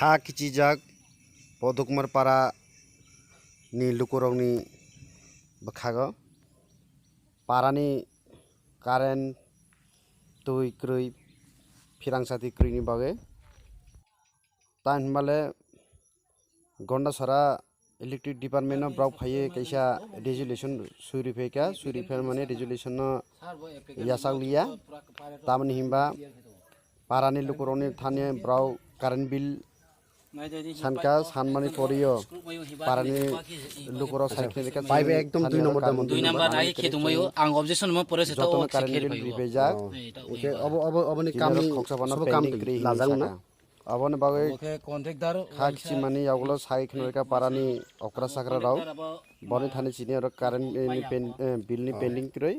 kechijak podukmar para ni lukurwk ni bwkhago parani current tui kwrwi phirang chati kwrwi ni bagwi tan himale gonda sara electric department no brok phaye kaisa resolution surifeka mane resolution no yasakliya tamani himba parani lukurwk ni thane brok current bill sanka sanmani poriyo parani lukurwk saikhe paibe ekdom 2 number ai khedungmayo ang objection mo pore se to current bill ribejak oke oboni kamni sobo kam lazang na abone bagui contractor khakchi mani yagulo saikhe ka parani okra sakra raw boni thani chini aro current ni bill ni pending kroi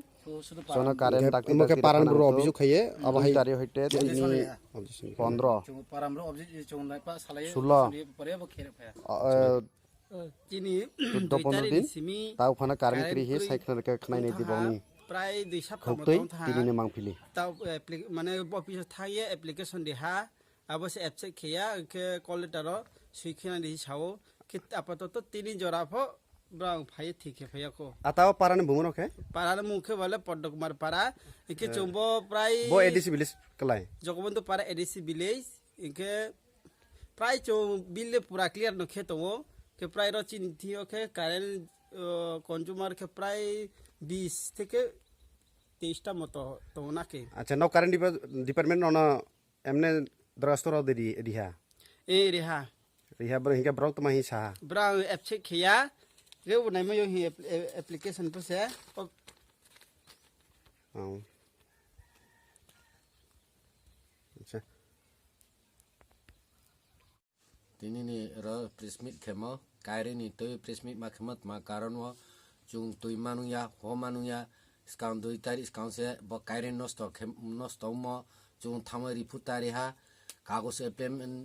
sono current takti moke paran bro obiju khaye aba hai tari hoite ni 15 paramro objection chongnai pa salai 16 pore bo khere phaya chini 15 din tau khana current kri he saikhe ka khnai nei diboni প্রায় 2 সপ্তাহ khuktwi মতন থা tini ne mangphili তাও মানে office থাইয়ে application দেহা অবশ্য অ্যাপসে খেয়া কে কল লেটার সুইখিনা দি সাও কি আপাতত তিনি জরাফ ব্রাং ফাই ঠিকে ফাইয়াকো atau parani bumono ke পারার মুখে বলে পদ্মকুমার পাড়া একে চম্ব প্রায় bo edc village kelai Jagabandhu পাড়া এডিসি ভিলেজ একে প্রায় বিলে পুরা ক্লিয়ার নখে তো কে প্রায় রচিন থিও কে কারেন্ট কনজুমার কে প্রায় 20 থেকে 23টা মতো তো নাকি acha no current department no emne drastor de riha এ রেহা bro hinga brok tama hi sa ব্রাং অ্যাপসে খেয়া রে নাই ময় হি অ্যাপ্লিকেশন পসে acha tinini ro prismit khemo kaire ni toi prismit ma khemat ma karon wo chung tui manuya ho manuya skam doi tari skam se bo kaire nosto mo chung thamari putari ha kagos payment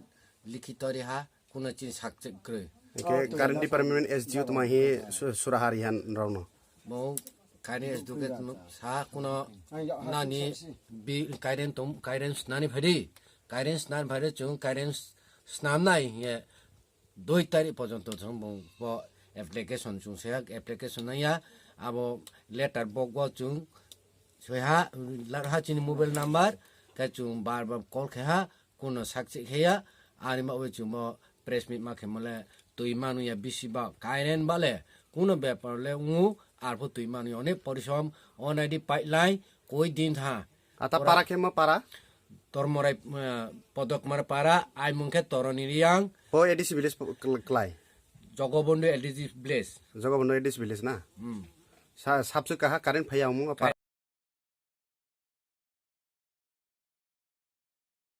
likhito ri ha kuna chin sakche kroi ke current department sgo tama hi surahari han rawno bo kaire educate sa kuna nani bi kaire snani phari kaire snan phari chung kaire snan nai ye 2 তারিখ পর্যন্ত bo application chung se application na ya abo letter bok chung soha larha chin mobile number ka chung bar call kha kono sakchi kheya ari ma we chung bo press meet ma khemole tui manu ya bisi ba kairen bale kono ব্যাপার le ngu ar pho tui manu onek porisom onid pipeline koi din tha ata para khema para tormorai podokmar para ai mungke toroni riang bo edc village kelai jogobondu LDG place jogobondu edc village na sabse kaha current phaya mu